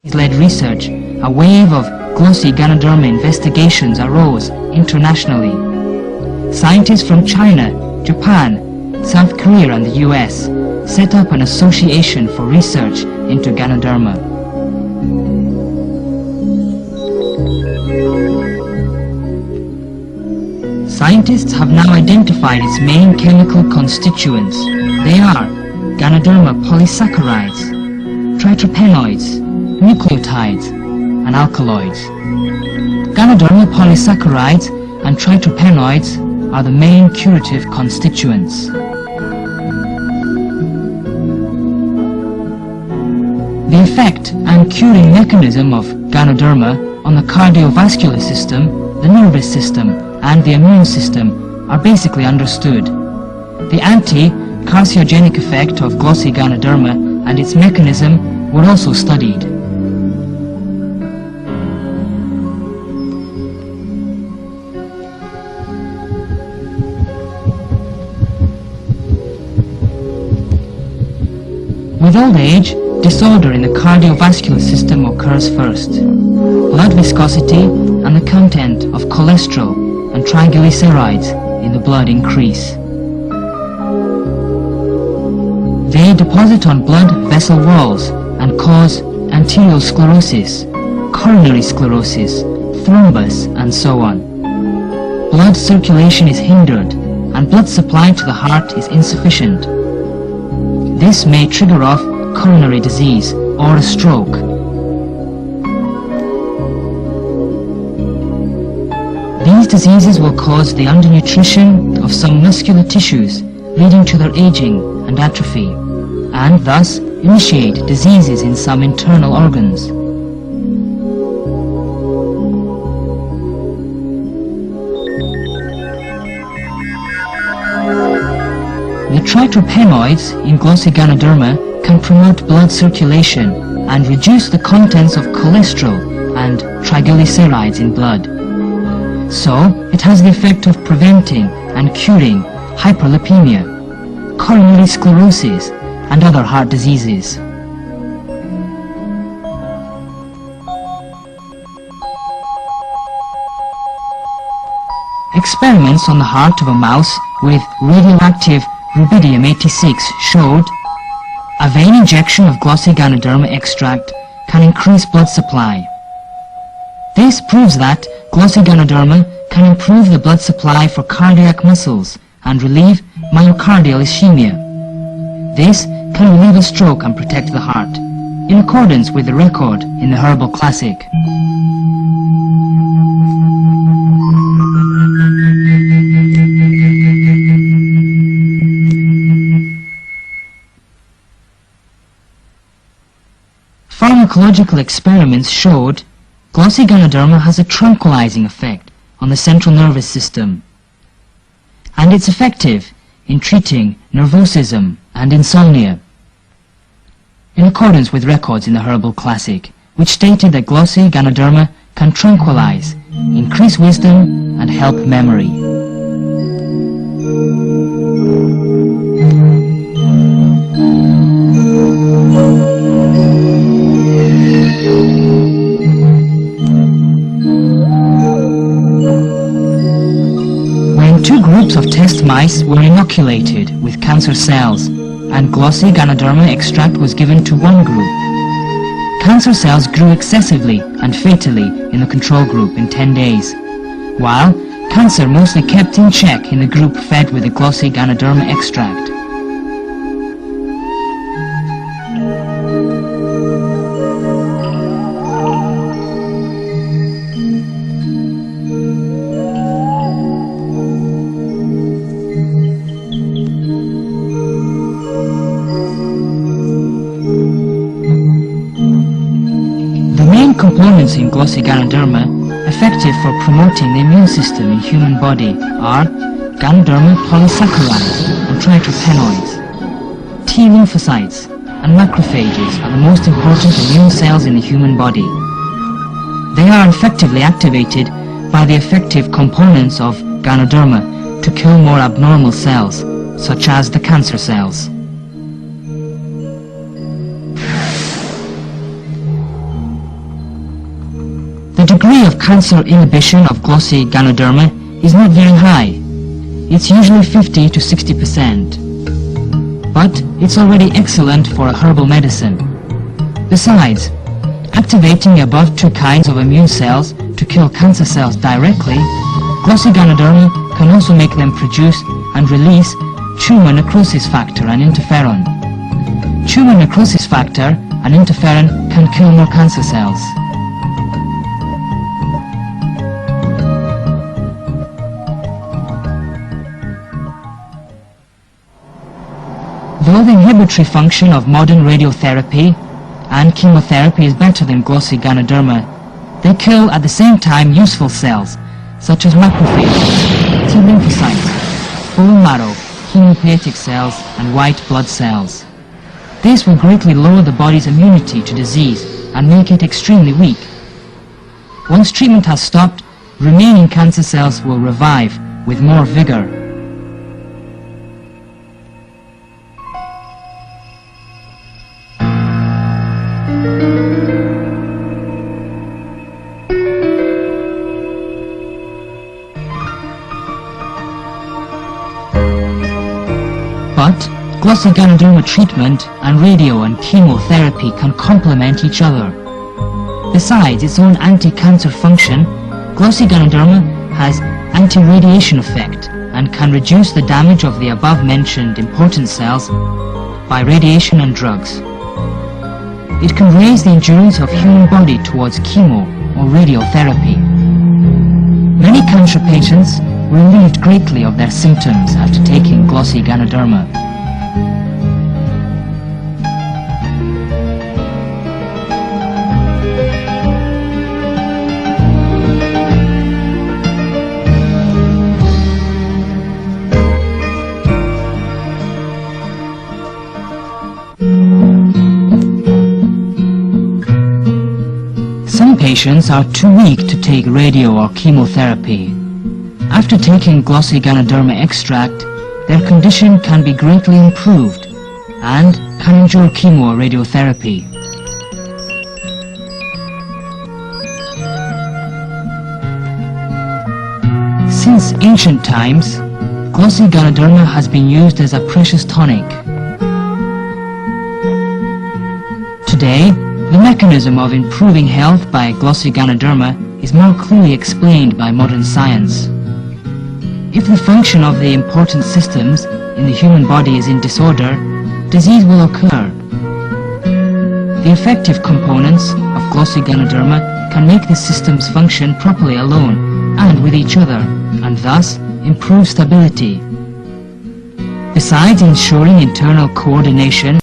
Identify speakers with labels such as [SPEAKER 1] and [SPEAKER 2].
[SPEAKER 1] led research, a wave of glossy Ganoderma investigations arose internationally. Scientists from China, Japan, South Korea and the US set up an association for research into Ganoderma. Scientists have now identified its main chemical constituents. They are Ganoderma polysaccharides, tritropenoids, nucleotides, and alkaloids. Ganoderma polysaccharides and tritropenoids are the main curative constituents. The effect and curing mechanism of Ganoderma on the cardiovascular system, the nervous system, and the immune system are basically understood. The anti-carcinogenic effect of glossy Ganoderma and its mechanism were also studied. With old age, disorder in the cardiovascular system occurs first. Blood viscosity and the content of cholesterol and triglycerides in the blood increase. They deposit on blood vessel walls and cause arteriosclerosis, coronary sclerosis, thrombus, and so on. Blood circulation is hindered and blood supply to the heart is insufficient. This may trigger off coronary disease or a stroke. These diseases will cause the undernutrition of some muscular tissues, leading to their aging and atrophy, and thus initiate diseases in some internal organs. The tritropenoids in glossy Ganoderma can promote blood circulation and reduce the contents of cholesterol and triglycerides in blood. So, it has the effect of preventing and curing hyperlipemia, coronary sclerosis, and other heart diseases. Experiments on the heart of a mouse with radioactive rubidium-86 showed a vein injection of glossy Ganoderma extract can increase blood supply. This proves that glossy Ganoderma can improve the blood supply for cardiac muscles and relieve myocardial ischemia. This can relieve a stroke and protect the heart, in accordance with the record in the Herbal Classic. Pharmacological experiments showed glossy Ganoderma has a tranquilizing effect on the central nervous system, and it's effective in treating nervosism and insomnia, in accordance with records in the Herbal Classic, which stated that glossy Ganoderma can tranquilize, increase wisdom, and help memory. Two groups of test mice were inoculated with cancer cells, and glossy Ganoderma extract was given to one group. Cancer cells grew excessively and fatally in the control group in 10 days, while cancer mostly kept in check in the group fed with the glossy Ganoderma extract. Components in glossy Ganoderma effective for promoting the immune system in human body are Ganoderma polysaccharides and tritropenoids. T lymphocytes and macrophages are the most important immune cells in the human body. They are effectively activated by the effective components of Ganoderma to kill more abnormal cells, such as the cancer cells. The degree of cancer inhibition of glossy Ganoderma is not very high. It's usually 50 to 60%. But it's already excellent for a herbal medicine. Besides, activating above two kinds of immune cells to kill cancer cells directly, glossy Ganoderma can also make them produce and release tumor necrosis factor and interferon. Tumor necrosis factor and interferon can kill more cancer cells. Though the inhibitory function of modern radiotherapy and chemotherapy is better than glossy Ganoderma, they kill at the same time useful cells such as macrophages, T lymphocytes, bone marrow, hematopoietic cells and white blood cells. This will greatly lower the body's immunity to disease and make it extremely weak. Once treatment has stopped, remaining cancer cells will revive with more vigor. But glossy Ganoderma treatment and radio and chemotherapy can complement each other. Besides its own anti-cancer function, glossy Ganoderma has anti-radiation effect and can reduce the damage of the above-mentioned important cells by radiation and drugs. It can raise the endurance of human body towards chemo or radiotherapy. Many cancer patients were relieved greatly of their symptoms after taking glossy Ganoderma. Some patients are too weak to take radio or chemotherapy. After taking glossy Ganoderma extract, their condition can be greatly improved and can endure chemo or radiotherapy. Since ancient times, glossy Ganoderma has been used as a precious tonic. Today, the mechanism of improving health by glossy Ganoderma is more clearly explained by modern science. If the function of the important systems in the human body is in disorder, disease will occur. The effective components of glossy Ganoderma can make the systems function properly alone and with each other, and thus improve stability. Besides ensuring internal coordination